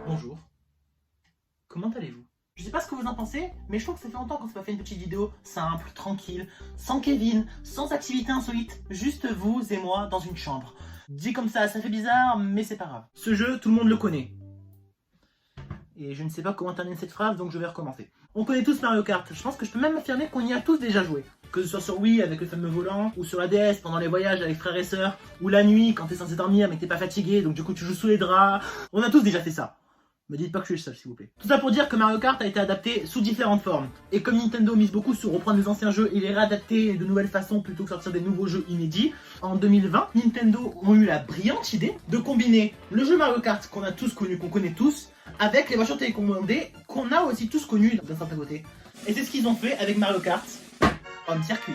Bonjour. Comment allez-vous? Je sais pas ce que vous en pensez, mais je trouve que ça fait longtemps qu'on s'est pas fait une petite vidéo simple, tranquille, sans Kevin, sans activité insolite, juste vous et moi dans une chambre. Dit comme ça fait bizarre, mais c'est pas grave. Ce jeu, tout le monde le connaît. Et je ne sais pas comment terminer cette phrase, donc je vais recommencer. On connaît tous Mario Kart, je pense que je peux même affirmer qu'on y a tous déjà joué. Que ce soit sur Wii avec le fameux volant, ou sur la DS pendant les voyages avec frères et sœurs, ou la nuit quand t'es censé dormir mais que t'es pas fatigué, donc du coup tu joues sous les draps. On a tous déjà fait ça. Me dites pas que je suis seul, s'il vous plaît. Tout ça pour dire que Mario Kart a été adapté sous différentes formes. Et comme Nintendo mise beaucoup sur reprendre des anciens jeux et les réadapter de nouvelles façons plutôt que sortir des nouveaux jeux inédits, en 2020, Nintendo ont eu la brillante idée de combiner le jeu Mario Kart qu'on a tous connu, qu'on connaît tous, avec les voitures télécommandées qu'on a aussi tous connues d'un certain côté. Et c'est ce qu'ils ont fait avec Mario Kart Home Circuit.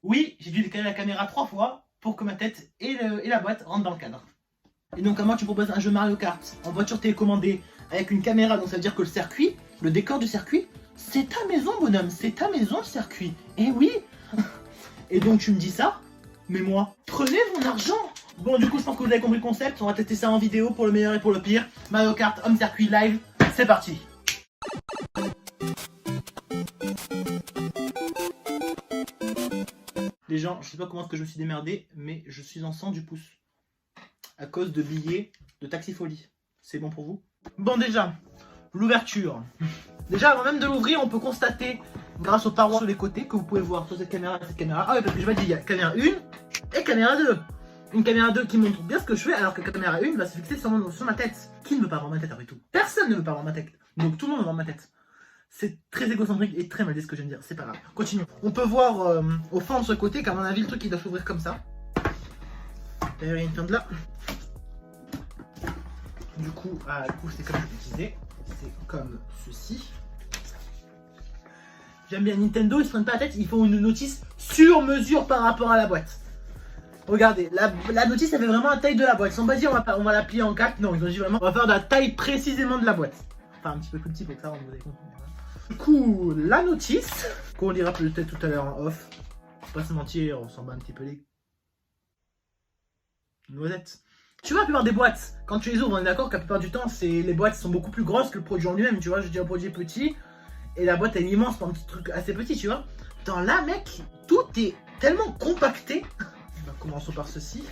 Oui, j'ai dû décaler la caméra 3 fois pour que ma tête et la boîte rentrent dans le cadre. Et donc à moi tu proposes un jeu Mario Kart en voiture télécommandée avec une caméra, donc ça veut dire que le circuit, le décor du circuit, c'est ta maison bonhomme, c'est ta maison le circuit. Et oui. Et donc tu me dis ça, mais moi, prenez mon argent. Bon du coup je pense que vous avez compris le concept, on va tester ça en vidéo pour le meilleur et pour le pire. Mario Kart Home Circuit live, c'est parti. Les gens, je sais pas comment est-ce que je me suis démerdé, mais je suis en sang du pouce. À cause de billets de Taxi Folie. C'est bon pour vous? Bon déjà, l'ouverture. Déjà avant même de l'ouvrir, on peut constater, grâce aux parois sur les côtés, que vous pouvez voir sur cette caméra et cette caméra. Ah oui, parce que je vais dire, il y a caméra 1 et caméra 2. Une caméra 2 qui montre bien ce que je fais, alors que la caméra 1 va se fixer sur ma tête. Qui ne veut pas voir ma tête après tout? Personne ne veut pas voir ma tête. Donc tout le monde veut voir ma tête. C'est très égocentrique et très mal dit ce que je viens de dire, c'est pas grave. Continuons. On peut voir au fond de ce côté qu'à mon avis, le truc il doit s'ouvrir comme ça. D'ailleurs, il y a une fente là. Du coup, c'est comme je le disais, c'est comme ceci. J'aime bien Nintendo, ils se prennent pas la tête, ils font une notice sur mesure par rapport à la boîte. Regardez, la notice elle fait vraiment la taille de la boîte. Ils sont pas dit on va la plier en 4, non, ils ont dit vraiment on va faire de la taille précisément de la boîte. Enfin un petit peu plus petit pour que ça rentre, vous avez compris. Du coup, la notice, qu'on lira peut-être tout à l'heure en off, faut pas se mentir, on s'en bat un petit peu les noisettes. Tu vois la plupart des boîtes, quand tu les ouvres, on est d'accord que la plupart du temps, les boîtes sont beaucoup plus grosses que le produit en lui-même, tu vois, je dis un produit petit, et la boîte elle est immense pour un petit truc assez petit, tu vois. Dans là, mec, tout est tellement compacté. On va commencer par ceci.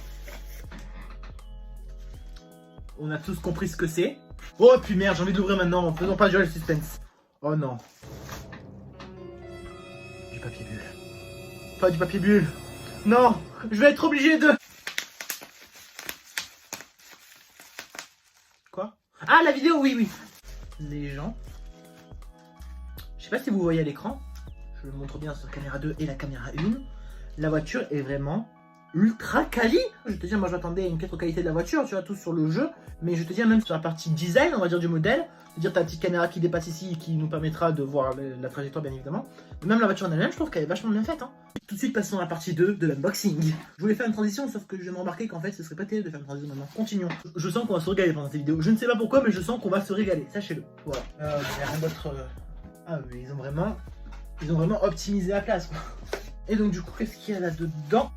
On a tous compris ce que c'est. Oh, puis merde, j'ai envie de l'ouvrir maintenant, faisons pas durer le suspense. Oh non. Du papier bulle. Pas du papier bulle. Non, je vais être obligé de... Quoi? Ah, la vidéo, oui, oui. Les gens. Je sais pas si vous voyez à l'écran. Je le montre bien sur la caméra 2 et la caméra 1. La voiture est vraiment ultra quali. Je vais te dire, moi je m'attendais à une piètre qualité de la voiture, tu vois, tout sur le jeu. Mais je vais te dire, même sur la partie design, on va dire, du modèle. C'est-à-dire ta petite caméra qui dépasse ici et qui nous permettra de voir la trajectoire, bien évidemment. Mais même la voiture en elle-même, je trouve qu'elle est vachement bien faite. Hein. Tout de suite, passons à la partie 2 de l'unboxing. Je voulais faire une transition, sauf que je viens de remarquer qu'en fait, ce serait pas terrible de faire une transition maintenant. Continuons. Je sens qu'on va se régaler pendant cette vidéo. Je ne sais pas pourquoi, mais je sens qu'on va se régaler. Sachez-le. Voilà. Il n'y a rien d'autre. Ah, mais ils ont vraiment optimisé la place, quoi. Et donc, du coup, qu'est-ce qu'il y a là-dedans?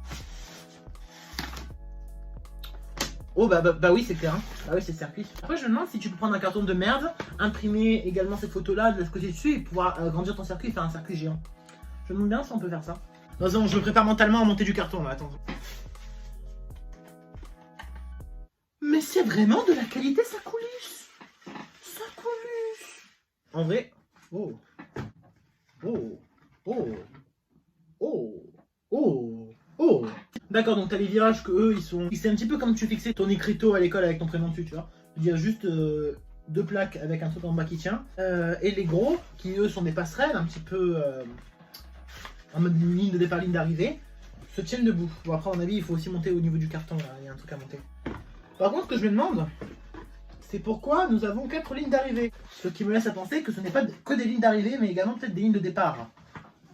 Oh bah oui c'est clair, hein. Bah oui c'est circuit. Après je me demande si tu peux prendre un carton de merde, imprimer également cette photo là de ce côté dessus et pouvoir agrandir ton circuit et faire un circuit géant. Je me demande bien si on peut faire ça. Non, je me prépare mentalement à monter du carton là, attends. Mais c'est vraiment de la qualité, ça coulisse. Ça coulisse. En vrai, oh. D'accord, donc t'as les virages que eux ils sont. C'est un petit peu comme tu fixais ton écriteau à l'école avec ton prénom dessus, tu vois. C'est-à-dire juste deux plaques avec un truc en bas qui tient. Et les gros, qui eux sont des passerelles, un petit peu en mode ligne de départ, ligne d'arrivée, se tiennent debout. Bon après à mon avis il faut aussi monter au niveau du carton, là, il y a un truc à monter. Par contre ce que je me demande, c'est pourquoi nous avons 4 lignes d'arrivée. Ce qui me laisse à penser que ce n'est pas que des lignes d'arrivée, mais également peut-être des lignes de départ.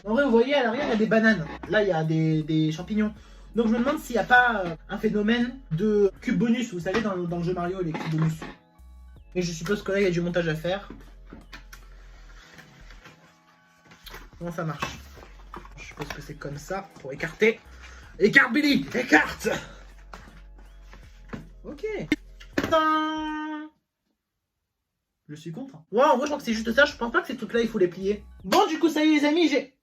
En vrai, vous voyez, à l'arrière, il y a des bananes. Là, il y a des champignons. Donc, je me demande s'il n'y a pas un phénomène de cube bonus. Vous savez, dans le jeu Mario, les cubes bonus. Et je suppose que là, il y a du montage à faire. Comment ça marche? Je suppose que c'est comme ça, pour écarter. Écarte, Billy! Écarte! Ok. Tadam! Je suis content. Ouais, en vrai, je crois que c'est juste ça. Je pense pas que ces trucs-là, il faut les plier. Bon, du coup, ça y est, les amis, j'ai...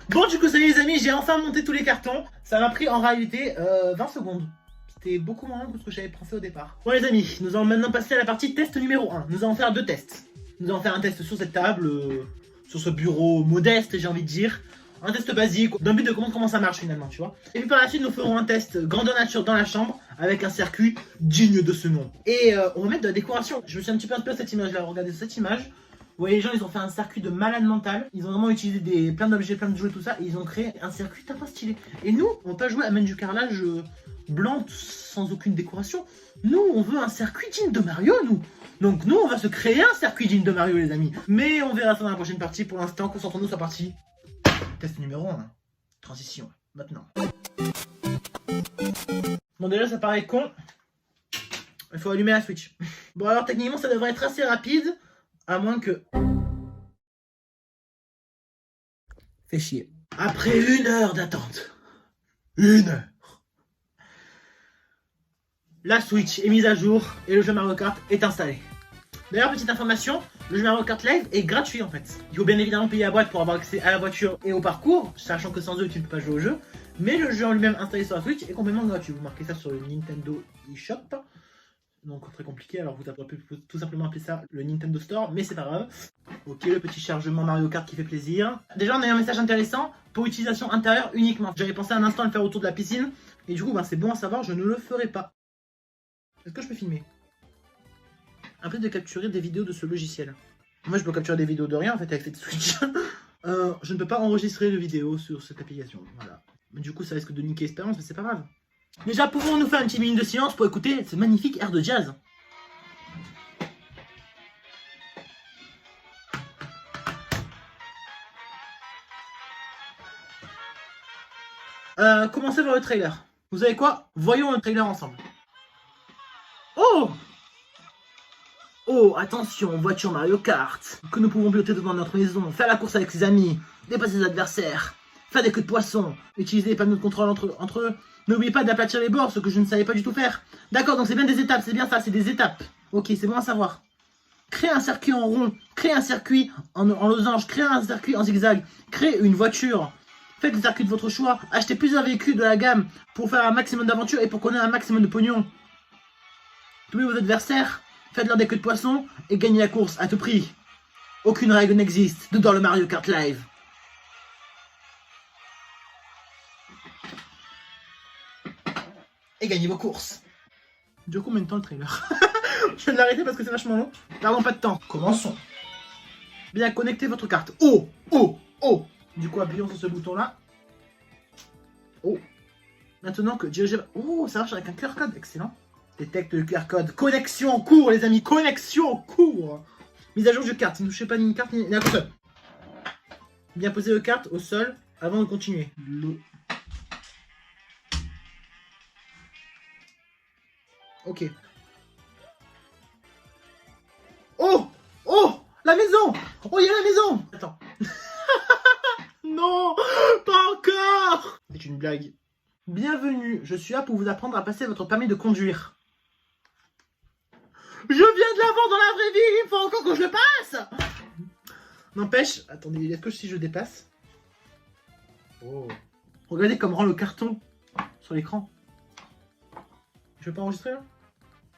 Bon, du coup, ça y est, les amis, j'ai enfin monté tous les cartons. Ça m'a pris en réalité 20 secondes. C'était beaucoup moins long que ce que j'avais pensé au départ. Bon, les amis, nous allons maintenant passer à la partie test numéro 1. Nous allons faire 2 tests. Nous allons faire un test sur cette table, sur ce bureau modeste, j'ai envie de dire. Un test basique, d'un but de comprendre comment ça marche finalement, tu vois. Et puis par la suite, nous ferons un test grandeur nature dans la chambre, avec un circuit digne de ce nom. Et on va mettre de la décoration. Je me suis un petit peu inspiré de cette image-là. Regardez cette image. Vous voyez, les gens, ils ont fait un circuit de malade mental. Ils ont vraiment utilisé plein d'objets, plein de jouets, tout ça. Et ils ont créé un circuit pas stylé. Et nous, on va pas jouer à mettre du carrelage blanc sans aucune décoration. Nous, on veut un circuit digne de Mario, nous. Donc nous, on va se créer un circuit digne de Mario, les amis. Mais on verra ça dans la prochaine partie. Pour l'instant, concentrons-nous sur la partie test numéro 1. Transition, maintenant. Bon, déjà, ça paraît con. Il faut allumer la Switch. Bon, alors, techniquement, ça devrait être assez rapide. À moins que... Fait chier. Après 1 heure d'attente. 1 heure. La Switch est mise à jour et le jeu Mario Kart est installé. D'ailleurs, petite information, le jeu Mario Kart Live est gratuit en fait. Il faut bien évidemment payer la boîte pour avoir accès à la voiture et au parcours, sachant que sans eux tu ne peux pas jouer au jeu. Mais le jeu en lui-même installé sur la Switch est complètement gratuit. Vous marquez ça sur le Nintendo eShop. Donc très compliqué, alors vous aurez pu tout simplement appeler ça le Nintendo Store, mais c'est pas grave. Ok, le petit chargement Mario Kart qui fait plaisir. Déjà on a eu un message intéressant pour utilisation intérieure uniquement. J'avais pensé un instant à le faire autour de la piscine, et du coup c'est bon à savoir, je ne le ferai pas. Est-ce que je peux filmer? Après de capturer des vidéos de ce logiciel. Moi je peux capturer des vidéos de rien en fait avec cette Switch. Je ne peux pas enregistrer de vidéos sur cette application, voilà. Mais du coup ça risque de niquer l'expérience, mais c'est pas grave. Déjà, pouvons-nous faire une petite minute de silence pour écouter ce magnifique air de jazz? Commencez par le trailer. Vous savez quoi? Voyons le trailer ensemble. Oh! Oh, attention, voiture Mario Kart. Que nous pouvons piloter devant notre maison, faire la course avec ses amis, dépasser ses adversaires, faire des queues de poisson, utiliser les panneaux de contrôle entre eux. N'oubliez pas d'aplatir les bords, ce que je ne savais pas du tout faire. D'accord, donc c'est bien des étapes, c'est bien ça, c'est des étapes. Ok, c'est bon à savoir. Créer un circuit en rond, créer un circuit en losange, créer un circuit en zigzag, créer une voiture. Faites le circuit de votre choix, achetez plusieurs véhicules de la gamme pour faire un maximum d'aventures et pour connaître un maximum de pognon. Doublez vos adversaires, faites-leur des queues de poisson et gagnez la course à tout prix. Aucune règle n'existe dans le Mario Kart Live. Et gagnez vos courses. Du coup, combien de temps le trailer? Je vais l'arrêter parce que c'est vachement long. Pardon, pas de temps. Commençons. Bien, connectez votre carte. Oh, oh, oh. Du coup, appuyons sur ce bouton-là. Oh. Maintenant que diriger... Oh, ça marche avec un QR code. Excellent. Détecte le QR code. Connexion en cours, les amis. Connexion en cours. Mise à jour du carte. Ne touchez pas ni une carte ni la console. Bien poser le carte au sol avant de continuer. Ok. Oh! Oh! La maison! Oh, il y a la maison! Attends. Non! Pas encore! C'est une blague. Bienvenue, je suis là pour vous apprendre à passer votre permis de conduire. Je viens de l'avoir dans la vraie vie, il faut encore que je le passe! N'empêche, attendez, est-ce que si je dépasse? Oh. Regardez comme rend le carton sur l'écran. Je vais pas enregistrer là?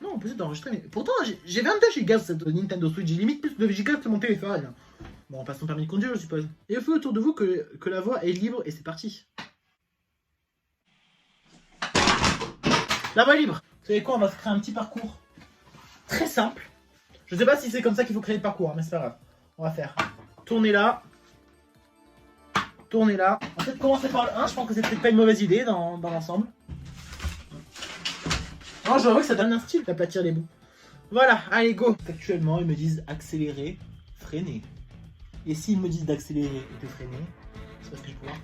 Non, on peut essayer d'enregistrer, mais pourtant j'ai 22 Go cette Nintendo Switch, j'ai limite plus de Go que mon téléphone. Bon, on passe son permis de conduire, je suppose. Et il faut autour de vous que la voie est libre et c'est parti. La voie est libre. Vous savez quoi, on va se créer un petit parcours très simple. Je sais pas si c'est comme ça qu'il faut créer le parcours, hein, mais c'est pas grave. On va faire tourner là. Tourner là. En fait, commencer par le 1, je pense que c'est peut-être pas une mauvaise idée dans l'ensemble. Non, je vois que ça donne un style d'aplatir les bouts. Voilà, allez go. Actuellement, ils me disent accélérer, freiner. Et s'ils me disent d'accélérer et de freiner, c'est parce que je peux voir.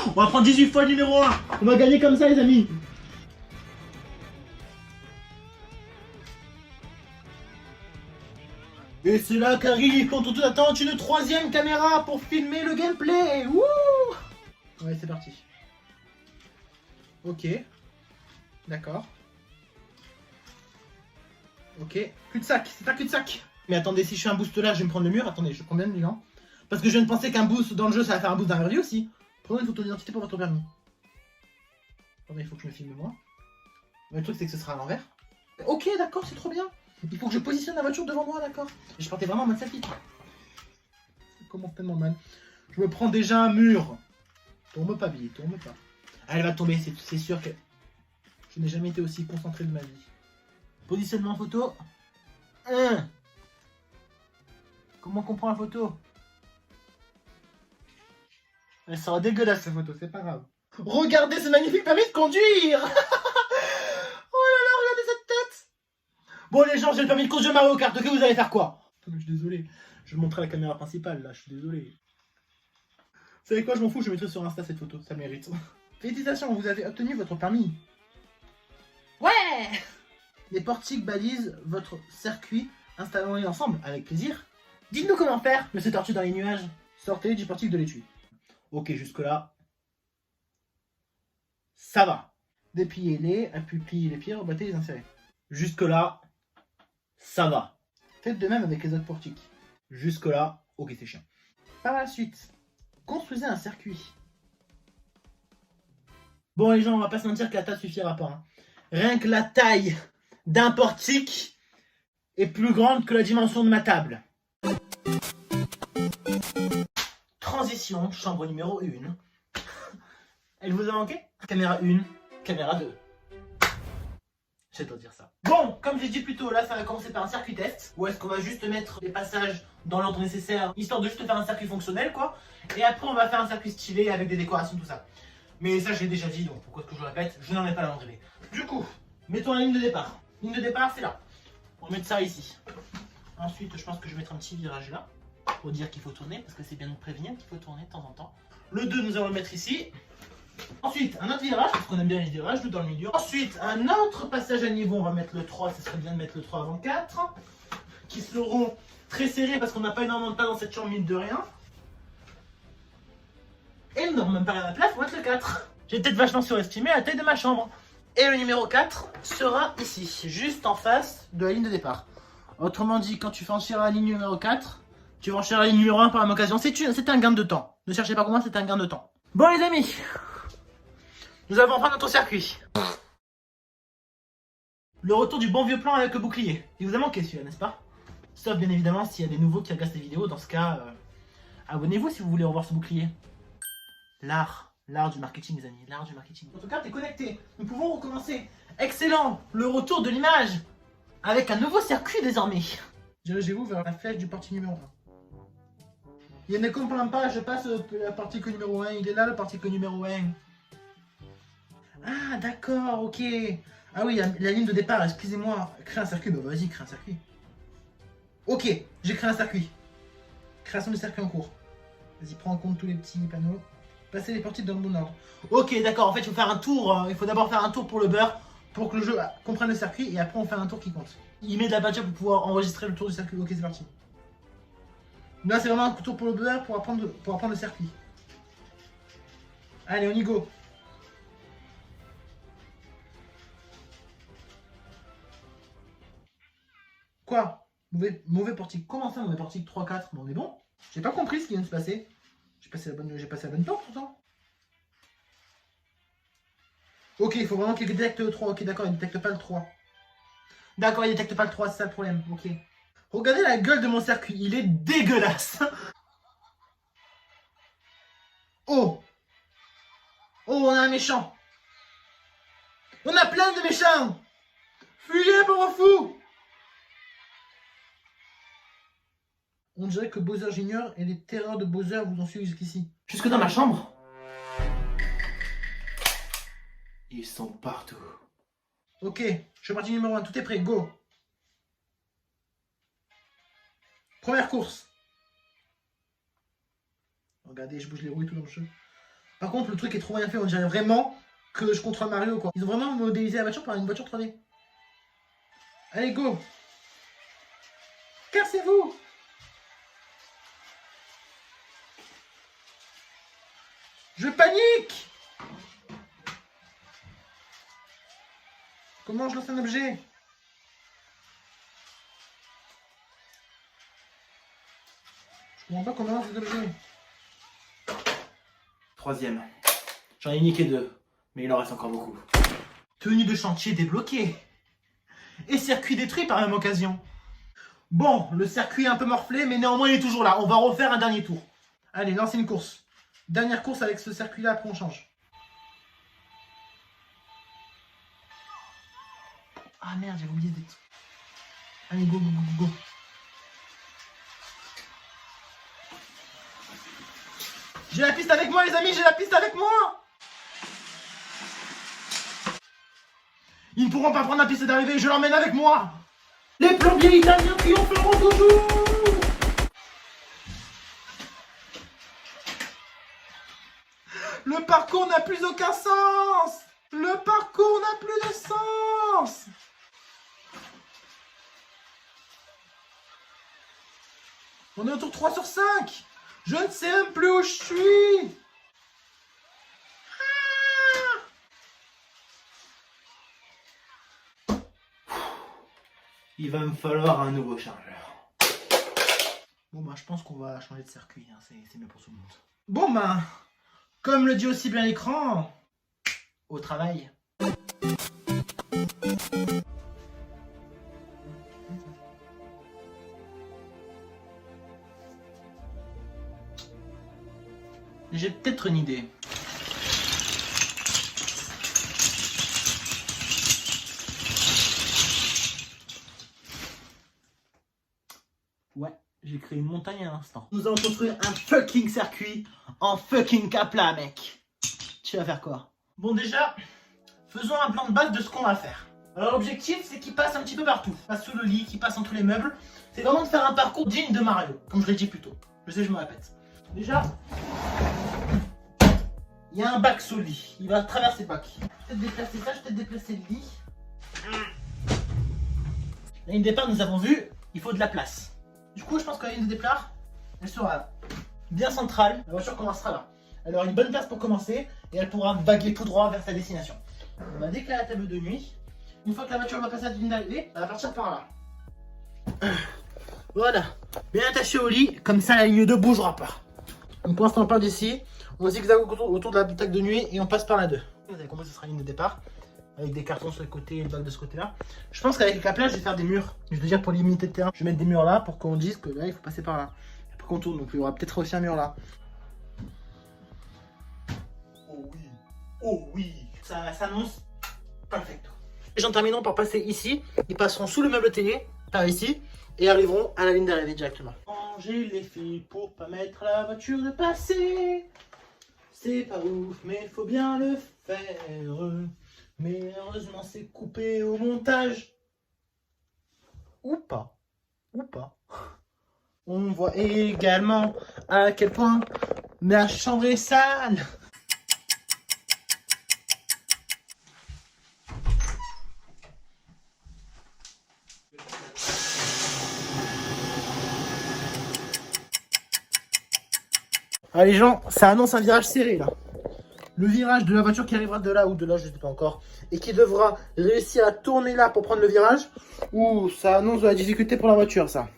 On va prendre 18 fois le numéro 1. On va gagner comme ça, les amis. Et c'est là qu'arrive, contre toute attente, une troisième caméra pour filmer le gameplay. Wouh! Ouais, c'est parti. Ok. D'accord. Ok. Cul-de-sac, c'est un cul-de-sac. Mais attendez, si je fais un boost là, je vais me prendre le mur. Attendez, je prends bien les gens. Parce que je viens de penser qu'un boost dans le jeu, ça va faire un boost dans la vie aussi. Prenez une photo d'identité pour votre permis. Attendez, il faut que je me filme moi. Mais le truc, c'est que ce sera à l'envers. Ok, d'accord, c'est trop bien. Il faut que je positionne la voiture devant moi, d'accord. Je partais vraiment en mode selfie. Ça commence tellement mal. Je me prends déjà un mur. Tourne pas, Billy, tourne pas. Ah, elle va tomber, c'est sûr que... Je n'ai jamais été aussi concentré de ma vie. Positionnement photo. Comment on prend la photo? Elle sera dégueulasse cette photo, c'est pas grave. Regardez ce magnifique permis de conduire. Oh là là, regardez cette tête. Bon les gens, j'ai le permis de conduire Mario Kart, ok, vous allez faire quoi? Je suis désolé, je vais montrer la caméra principale là, je suis désolé. Vous savez quoi, je m'en fous, je mettrai sur Insta cette photo, ça mérite. Félicitations, vous avez obtenu votre permis. Ouais. Les portiques balisent votre circuit, installons-les ensemble, avec plaisir. Dites-nous comment faire, monsieur Tortue dans les nuages. Sortez du portique de l'étui. Ok, jusque-là, ça va. Dépliez-les, appuyez les pieds, rebattez les insérez. Jusque-là, ça va. Faites de même avec les autres portiques. Jusque-là, ok, c'est chiant. Par la suite, construisez un circuit. Bon les gens, on va pas se mentir que la taille suffira pas. Hein. Rien que la taille d'un portique est plus grande que la dimension de ma table. Transition, chambre numéro 1. Elle vous a manqué? Caméra 1, caméra 2. Je dois dire ça. Bon, comme j'ai dit plus tôt, là ça va commencer par un circuit test. Où est-ce qu'on va juste mettre les passages dans l'ordre nécessaire, histoire de juste faire un circuit fonctionnel quoi. Et après on va faire un circuit stylé avec des décorations, tout ça. Mais ça je l'ai déjà dit, donc pourquoi est-ce que je le répète? Je n'en ai pas à l'enlever. Du coup, mettons la ligne de départ. Ligne de départ c'est là. On va mettre ça ici. Ensuite je pense que je vais mettre un petit virage là. Pour dire qu'il faut tourner, parce que c'est bien de prévenir qu'il faut tourner de temps en temps. Le 2 nous allons le mettre ici. Ensuite, un autre virage, parce qu'on aime bien les virages, dans le milieu. Ensuite, un autre passage à niveau, on va mettre le 3, ce serait bien de mettre le 3 avant le 4. Qui seront très serrés, parce qu'on n'a pas énormément de place dans cette chambre, mine de rien. Et nous n'aurons même pas rien à la place pour mettre le 4. J'ai peut-être vachement surestimé la taille de ma chambre. Et le numéro 4 sera ici, juste en face de la ligne de départ. Autrement dit, quand tu franchiras la ligne numéro 4, tu vas enchaîner la ligne numéro 1 par la même occasion. C'est un gain de temps. Ne cherchez pas comment, c'est un gain de temps. Bon les amis, nous avons enfin notre circuit. Le retour du bon vieux plan avec le bouclier. Il vous a manqué celui-là, n'est-ce pas? Sauf bien évidemment s'il y a des nouveaux qui regardent ces vidéos. Dans ce cas, abonnez-vous si vous voulez revoir ce bouclier. L'art du marketing les amis, l'art du marketing. En tout cas, t'es connecté. Nous pouvons recommencer. Excellent, le retour de l'image. Avec un nouveau circuit désormais. Dirigez-vous vers la flèche du portique numéro 1. Il ne comprend pas, je passe le portique numéro 1, il est là le portique numéro 1. Ah d'accord, ok. Ah oui, la ligne de départ, excusez-moi. Créer un circuit, bah vas-y, crée un circuit. Ok, j'ai créé un circuit. Création de circuit en cours. Vas-y, prends en compte tous les petits panneaux. Passez les portiques dans le bon ordre. Ok, d'accord, en fait, il faut faire un tour. Il faut d'abord faire un tour pour le beurre, pour que le jeu comprenne le circuit, et après on fait un tour qui compte. Il met de la badge pour pouvoir enregistrer le tour du circuit. Ok, c'est parti. Là, c'est vraiment un tour pour le beurre pour apprendre le circuit. Allez, on y go. Quoi? Mauvais portique. Comment ça, mauvais portique 3-4? Bon, on est bon. J'ai pas compris ce qui vient de se passer. J'ai passé la bonne porte pourtant. Ok, il faut vraiment qu'il détecte le 3. Ok, d'accord, il détecte pas le 3. D'accord, il détecte pas le 3, c'est ça le problème. Ok. Regardez la gueule de mon circuit, il est dégueulasse. Oh. Oh, on a un méchant. On a plein de méchants. Fuyez, pauvre fou. On dirait que Bowser Junior et les terreurs de Bowser vous ont suivi jusqu'ici. Jusque dans ma chambre. Ils sont partout. Ok, je suis parti numéro 1, tout est prêt, go. Première course. Regardez, je bouge les roues et tout dans le jeu. Par contre, le truc est trop bien fait, on dirait vraiment que je contrôle Mario quoi. Ils ont vraiment modélisé la voiture par une voiture 3D. Allez, go. Casse Déplacez-vous. Je panique. Comment je lance un objet? Je comprends pas comment on lance des objets. Troisième. J'en ai niqué 2, mais il en reste encore beaucoup. Tenue de chantier débloquée. Et circuit détruit par la même occasion. Bon, le circuit est un peu morflé, mais néanmoins il est toujours là. On va refaire un dernier tour. Allez, lancez une course. Dernière course avec ce circuit-là, après on change. Ah merde, j'avais oublié d'être... Allez, go, go, go, go. J'ai la piste avec moi, les amis, j'ai la piste avec moi. Ils ne pourront pas prendre la piste d'arrivée, je l'emmène avec moi. Les plombiers italiens triompheront toujours. Le parcours n'a plus aucun sens. Le parcours n'a plus de sens. On est au tour 3 sur 5. Je ne sais même plus où je suis. Il va me falloir un nouveau chargeur. Bon bah je pense qu'on va changer de circuit, hein. C'est mieux pour tout le monde. Bon bah, comme le dit aussi bien l'écran, au travail. J'ai peut-être une idée. Ouais, j'ai créé une montagne à l'instant. Nous allons construire un fucking circuit en fucking Kapla, mec. Tu vas faire quoi? Bon déjà, faisons un plan de base de ce qu'on va faire. Alors l'objectif, c'est qu'il passe un petit peu partout. Qu'il passe sous le lit, qu'il passe entre les meubles. C'est vraiment de faire un parcours digne de Mario, comme je l'ai dit plus tôt. Je sais, je me répète. Déjà, il y a un bac sous le lit. Il va traverser le bac. Je vais peut-être déplacer ça, je vais peut-être déplacer le lit. La ligne de départ, nous avons vu, il faut de la place. Du coup, je pense que la ligne de départ, elle sera là. Bien centrale. La voiture commencera là. Elle aura une bonne place pour commencer et elle pourra vaguer tout droit vers sa destination. On va déclarer la table de nuit. Une fois que la voiture va passer à la ligne d'arrivée, elle va partir par là. Voilà. Bien attaché au lit, comme ça la ligne ne bougera pas. Donc pour l'instant, on part d'ici. On zigzague autour de la table de nuit et on passe par la 2. Vous avez compris, ce sera la ligne de départ. Avec des cartons sur le côté et le bac de ce côté-là. Je pense qu'avec le cap-là, je vais faire des murs. Je veux dire, pour limiter le terrain, je vais mettre des murs là pour qu'on dise que là, il faut passer par là. Après qu'on tourne, donc il y aura peut-être aussi un mur là. Oh oui, oh oui. Ça s'annonce perfecto. Les gens termineront par passer ici. Ils passeront sous le meuble télé, par ici, et arriveront à la ligne d'arrivée directement. Ranger les fils pour pas mettre la voiture de passer. C'est pas ouf, mais il faut bien le faire. Mais heureusement, c'est coupé au montage. Ou pas. Ou pas. On voit également à quel point ma chambre est sale. Ah les gens, ça annonce un virage serré là. Le virage de la voiture qui arrivera de là ou de là, je ne sais pas encore, et qui devra réussir à tourner là pour prendre le virage, ou ça annonce de la difficulté pour la voiture, ça.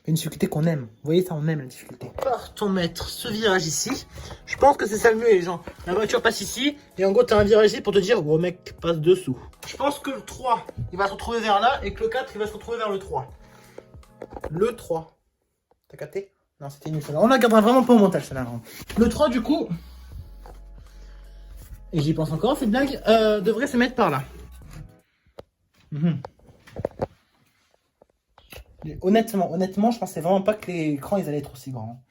Une difficulté qu'on aime. Vous voyez, ça, on aime la difficulté. Partons mettre ce virage ici. Je pense que c'est ça le mieux, les gens. La voiture passe ici, et en gros, tu as un virage ici pour te dire, gros mec, passe dessous. Je pense que le 3, il va se retrouver vers là, et que le 4, il va se retrouver vers le 3. Le 3. T'as capté? Non, c'était nul, celle-là. On la gardera vraiment pas au montage, celle-là. Le 3, du coup... Et j'y pense encore, cette blague devrait se mettre par là. Honnêtement, je pensais vraiment pas que les écrans ils allaient être aussi grands.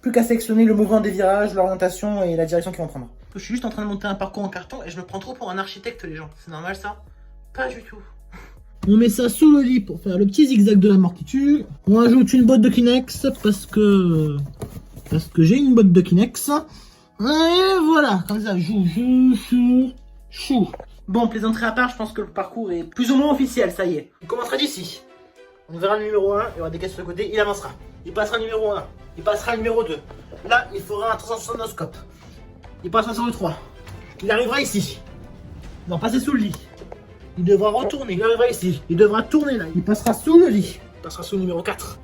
Plus qu'à sélectionner le mouvement des virages, l'orientation et la direction qu'ils vont prendre. Je suis juste en train de monter un parcours en carton et je me prends trop pour un architecte, les gens. C'est normal ça? Pas du tout. On met ça sous le lit pour faire le petit zigzag de la mort qui tue. On ajoute une botte de Kleenex parce que j'ai une botte de Kleenex. Et voilà, comme ça, chou. Bon, plaisanterie à part, je pense que le parcours est plus ou moins officiel, ça y est. On commencera d'ici. On verra le numéro 1 et on va décaler sur le côté, il avancera. Il passera numéro 1, il passera numéro 2. Là, il fera un 360 Il passera sur le 3. Il arrivera ici. Il va passer sous le lit. Il devra retourner, il arrivera ici. Il devra tourner là. Il passera sous le lit. Il passera sous le numéro 4.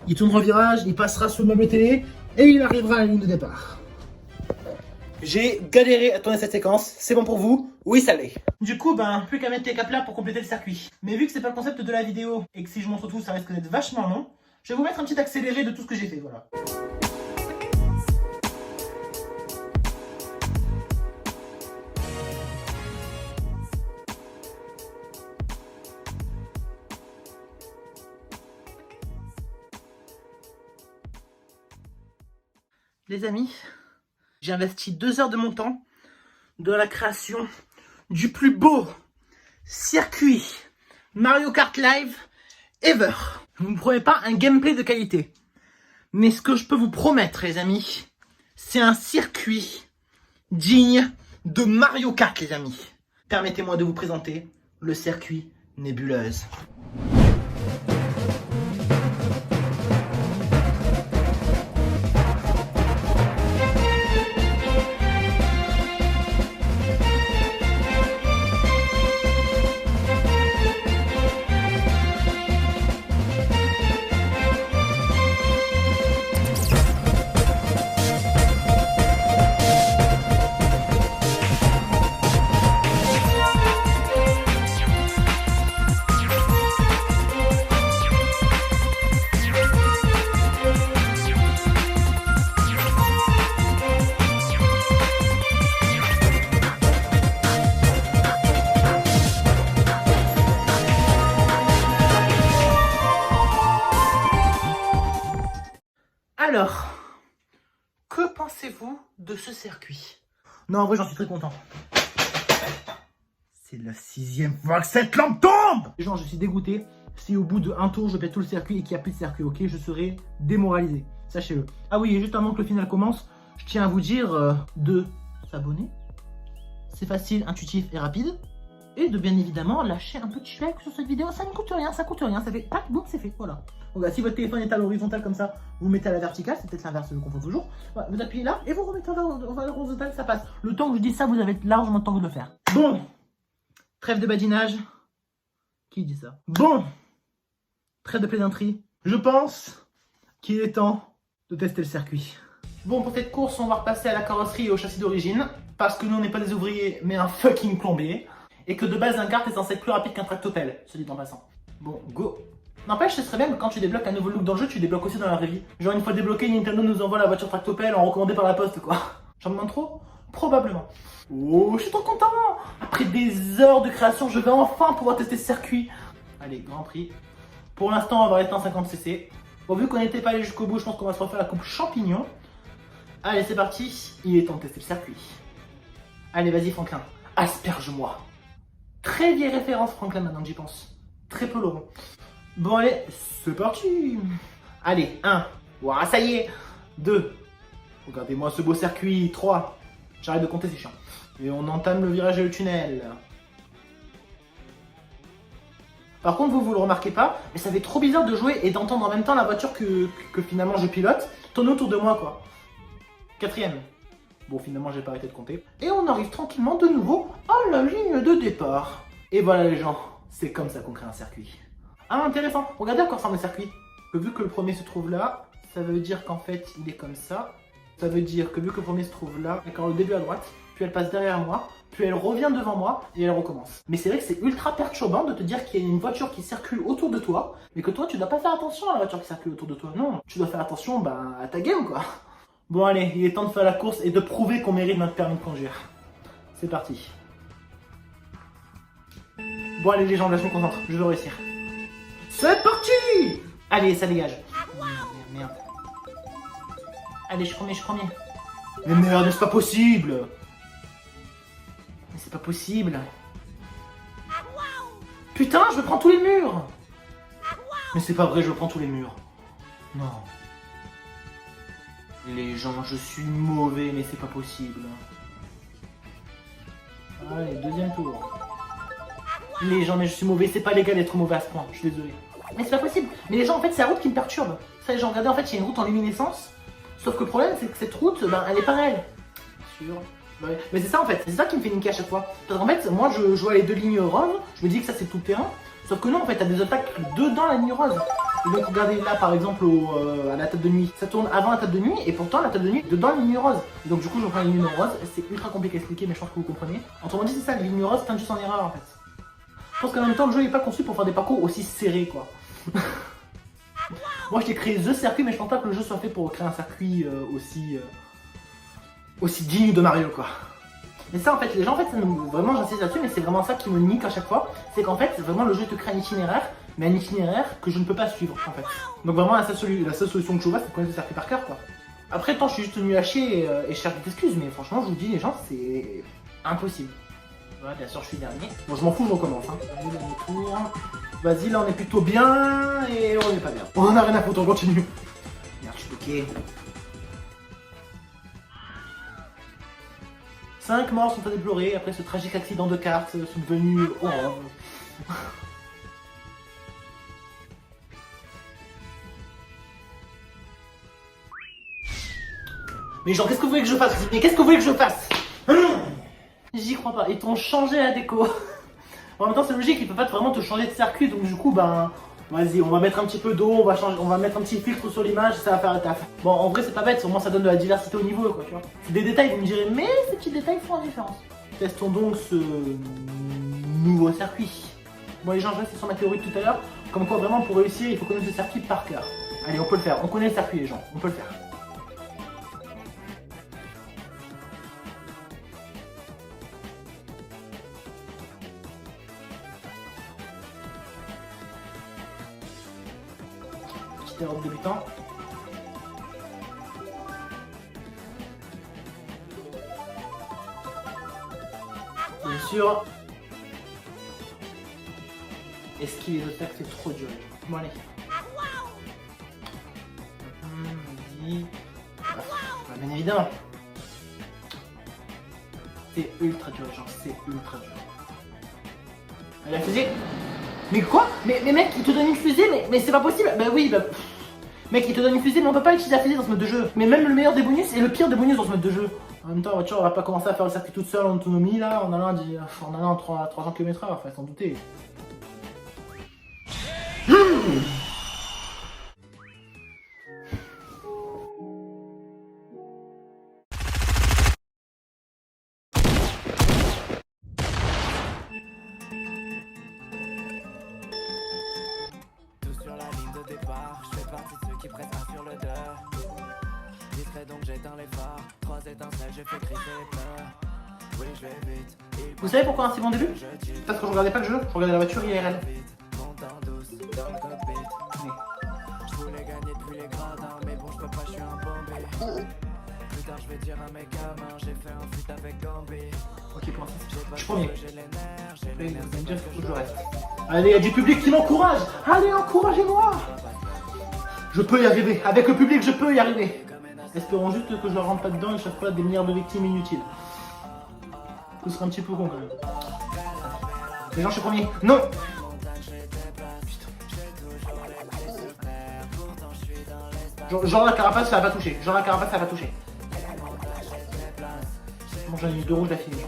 Il tournera au virage, il passera sous le meuble télé et il arrivera à la ligne de départ. J'ai galéré à tourner cette séquence, c'est bon pour vous? Oui, ça l'est. Du coup, plus qu'à mettre tes capes là pour compléter le circuit. Mais vu que c'est pas le concept de la vidéo et que si je montre tout, ça risque d'être vachement long, je vais vous mettre un petit accéléré de tout ce que j'ai fait, voilà. Les amis, j'ai investi 2 heures de mon temps dans la création du plus beau circuit Mario Kart Live ever. Je ne vous promets pas un gameplay de qualité. Mais ce que je peux vous promettre, les amis, c'est un circuit digne de Mario Kart, les amis. Permettez-moi de vous présenter le circuit Nébuleuse. Alors, que pensez-vous de ce circuit? Non, en vrai, j'en suis très content. C'est la 6e fois que cette lampe tombe! Les gens, je suis dégoûté. Si au bout d'un tour, je pète tout le circuit et qu'il n'y a plus de circuit, ok, je serai démoralisé. Sachez-le. Ah oui, et juste avant que le final commence, je tiens à vous dire de s'abonner. C'est facile, intuitif et rapide. Et de bien évidemment lâcher un petit like sur cette vidéo. Ça ne coûte rien, ça coûte rien. Ça fait tac, boum, c'est fait. Voilà. Donc, si votre téléphone est à l'horizontale comme ça, vous mettez à la verticale. C'est peut-être l'inverse, je le confonds toujours. Voilà, vous appuyez là et vous remettez à l'horizontale, ça passe. Le temps que je dis ça, vous avez largement le temps de le faire. Bon. Trêve de badinage. Qui dit ça? Bon. Trêve de plaisanterie. Je pense qu'il est temps de tester le circuit. Bon, pour cette course, on va repasser à la carrosserie et au châssis d'origine. Parce que nous, on n'est pas des ouvriers, mais un fucking plombier. Et que de base, un kart est censé être plus rapide qu'un tractopelle, se dit en passant. Bon, go. N'empêche, ce serait bien que quand tu débloques un nouveau look dans le jeu, tu débloques aussi dans la vraie vie. Genre, une fois débloqué, Nintendo nous envoie la voiture tractopelle en recommandé par la poste, quoi. J'en demande trop? Probablement. Oh, je suis trop content! Après des heures de création, je vais enfin pouvoir tester ce circuit. Allez, Grand Prix. Pour l'instant, on va rester en 50cc. Bon, vu qu'on n'était pas allé jusqu'au bout, je pense qu'on va se refaire la coupe champignon. Allez, c'est parti. Il est temps de tester le circuit. Allez, vas-y, Franklin. Asperge-moi. Très vieille référence, Franklin, maintenant que j'y pense. Très peu Laurent. Bon, allez, c'est parti. Allez, 1. Ouah, ça y est. 2. Regardez-moi ce beau circuit. 3. J'arrête de compter, c'est chiant. Et on entame le virage et le tunnel. Par contre, vous le remarquez pas, mais ça fait trop bizarre de jouer et d'entendre en même temps la voiture que finalement je pilote tourner autour de moi, quoi. 4ème. Bon, finalement, j'ai pas arrêté de compter. Et on arrive tranquillement de nouveau à la ligne de départ. Et voilà, les gens, c'est comme ça qu'on crée un circuit. Ah, intéressant. Regardez à quoi ressemble le circuit. Vu que le premier se trouve là, ça veut dire qu'en fait, il est comme ça. Ça veut dire que vu que le premier se trouve là, d'accord, le début à droite, puis elle passe derrière moi, puis elle revient devant moi et elle recommence. Mais c'est vrai que c'est ultra perturbant de te dire qu'il y a une voiture qui circule autour de toi, mais que toi, tu dois pas faire attention à la voiture qui circule autour de toi. Non, tu dois faire attention à ta game, quoi. Bon, allez, il est temps de faire la course et de prouver qu'on mérite notre permis de conduire. C'est parti. Bon, allez, les gens, là, je me concentre. Je vais réussir. C'est parti! Allez, ça dégage. Merde. Allez, je suis premier. Mais merde, c'est pas possible! Mais c'est pas possible. Putain, je prends tous les murs! Mais c'est pas vrai, je prends tous les murs. Non. Les gens, je suis mauvais, mais c'est pas possible. Allez, deuxième tour. Les gens, mais je suis mauvais, c'est pas légal d'être mauvais à ce point, je suis désolé. Mais c'est pas possible. Mais les gens, en fait, c'est la route qui me perturbe. Ça, les gens, regardez, en fait, il y a une route en luminescence. Sauf que le problème, c'est que cette route, ben, elle est pas réelle. Sûr. Ouais. Mais c'est ça, en fait. C'est ça qui me fait niquer à chaque fois. Parce qu'en fait, moi, je vois les deux lignes roses. Je me dis que ça, c'est tout le terrain. Sauf que non, en fait, t'as des obstacles dedans la ligne rose. Et donc, regardez là, par exemple, à la table de nuit. Ça tourne avant la table de nuit. Et pourtant, la table de nuit, dedans la ligne rose. Et donc, du coup, je prends la ligne rose. C'est ultra compliqué à expliquer, mais je pense que vous comprenez. Autrement dit, c'est ça, les lignes roses teintent juste en erreur, en fait. Je pense qu'en même temps, le jeu n'est pas conçu pour faire des parcours aussi serrés, quoi. Moi, je t'ai créé The Circuit, mais je pense pas que le jeu soit fait pour créer un circuit aussi digne de Mario, quoi. Mais ça, en fait, les gens, en fait, vraiment, j'insiste là-dessus, mais c'est vraiment ça qui me nique à chaque fois. C'est qu'en fait, vraiment, le jeu te crée un itinéraire, mais un itinéraire que je ne peux pas suivre, en fait. Donc vraiment, la seule solution que je vois, c'est de connaître le circuit par cœur, quoi. Après, tant, je suis juste venu à chier et je cherche des excuses, mais franchement, je vous dis, les gens, c'est impossible. Voilà, bien sûr, je suis dernier. Bon, je m'en fous, je recommence. Hein. Vas-y, là, on est plutôt bien et on est pas bien. On en a rien à foutre, on continue. Merde, je suis bloqué. 5 morts sont à déplorer après ce tragique accident de cartes subvenu au rove. Mais genre, qu'est-ce que vous voulez que je fasse? Mais qu'est-ce que vous voulez que je fasse? J'y crois pas. Ils t'ont changé la déco. En même temps, c'est logique, ils peuvent pas vraiment te changer de circuit, donc du coup, ben, vas-y, on va mettre un petit peu d'eau, on va mettre un petit filtre sur l'image, ça va faire le taf. Bon, en vrai, c'est pas bête, au moins ça donne de la diversité au niveau, quoi, tu vois. C'est des détails, vous me direz, mais ces petits détails font la différence. Testons donc ce nouveau circuit. Bon, les gens, je reste sur ma théorie de tout à l'heure, comme quoi vraiment pour réussir, il faut connaître le circuit par cœur. Allez, on peut le faire, on connaît le circuit, les gens, on peut le faire. Petite erreur de débutant. Bien sûr. Esquiver les obstacles, c'est trop dur. Bon, allez. Vas-y. Bien évidemment. C'est ultra dur, genre, c'est ultra dur. Allez, la fusée. Mais quoi? Mais mec, il te donne une fusée, mais c'est pas possible. Bah oui, bah. Mec, il te donne une fusée, mais on peut pas utiliser la fusée dans ce mode de jeu. Mais même le meilleur des bonus et le pire des bonus dans ce mode de jeu. En même temps, tu vois, on va pas commencer à faire le circuit toute seule en autonomie là, en allant à 300 km/h, faut s'en douter. Tout sur la ligne de départ, je fais partie de ceux qui pressent un sur le deux. Discret donc j'éteins les phares, 3 étincelles, j'ai fait crisser les peurs. Oui, je vais vite. Vous savez pourquoi un si bon début? Parce que je regardais pas le jeu, je regardais la voiture IRL. Je voulais gagner depuis les gradins, mais bon, je peux pas, je suis un bombé. Plus tard, je vais dire à mes gamins, j'ai fait un feat avec Gambi. Ok, pour l'instant, je suis premier. Faut que je reste. Allez, il y a du public qui m'encourage. Allez, encouragez-moi. Je peux y arriver. Avec le public, je peux y arriver. Espérons juste que je ne rentre pas dedans et je ne fasse pas des milliards de victimes inutiles. Ce serait un petit peu con quand même. Les gens, je suis premier. Non. Genre la carapace, ça va pas toucher. Genre la carapace, ça va toucher. Bon, j'en ai eu 2 rouges d'affilée.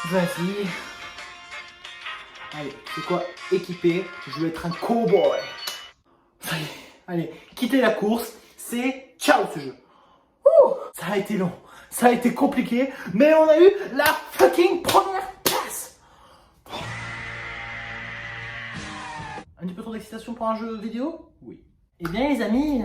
Vas-y. Allez, c'est quoi? Équipé, je vais être un cowboy. Ça y est, allez, quittez la course, c'est ciao ce jeu. Ouh, ça a été long, ça a été compliqué, mais on a eu la fucking première place. Un petit peu trop d'excitation pour un jeu vidéo? Oui. Eh bien les amis,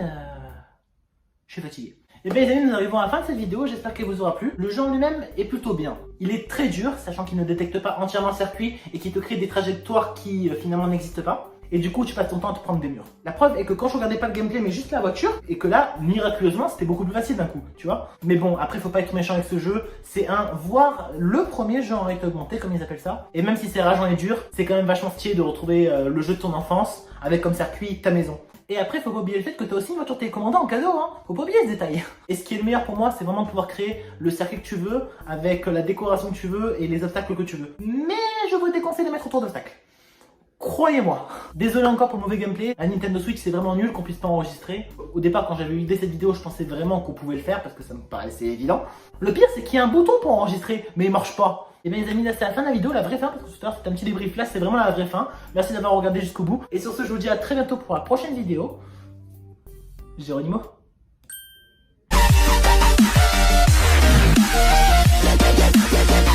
je suis fatigué. Et bien les amis, nous arrivons à la fin de cette vidéo, j'espère qu'elle vous aura plu. Le jeu en lui-même est plutôt bien. Il est très dur, sachant qu'il ne détecte pas entièrement le circuit et qu'il te crée des trajectoires qui finalement n'existent pas. et du coup tu passes ton temps à te prendre des murs. La preuve est que quand je regardais pas le gameplay mais juste la voiture, et que là, miraculeusement, c'était beaucoup plus facile d'un coup, tu vois. Mais bon, après faut pas être méchant avec ce jeu, c'est voire le premier jeu en réalité augmentée, comme ils appellent ça. Et même si c'est rageant et dur, c'est quand même vachement stylé de retrouver le jeu de ton enfance, avec comme circuit ta maison. Et après, faut pas oublier le fait que tu as aussi une voiture télécommandée en cadeau, hein. Faut pas oublier ce détail. Et ce qui est le meilleur pour moi, c'est vraiment de pouvoir créer le circuit que tu veux, avec la décoration que tu veux et les obstacles que tu veux. Mais je vous déconseille de mettre autour d'obstacles. Croyez-moi. Désolé encore pour le mauvais gameplay. La Nintendo Switch, c'est vraiment nul qu'on puisse pas enregistrer. Au départ, quand j'avais eu l'idée de cette vidéo, je pensais vraiment qu'on pouvait le faire parce que ça me paraissait évident. Le pire, c'est qu'il y a un bouton pour enregistrer, mais il marche pas. Et bien les amis, là c'est la fin de la vidéo, la vraie fin, parce que tout à l'heure c'était un petit débrief, là c'est vraiment la vraie fin. Merci d'avoir regardé jusqu'au bout. Et sur ce, je vous dis à très bientôt pour la prochaine vidéo. Géronimo. Yeah, yeah, yeah, yeah, yeah.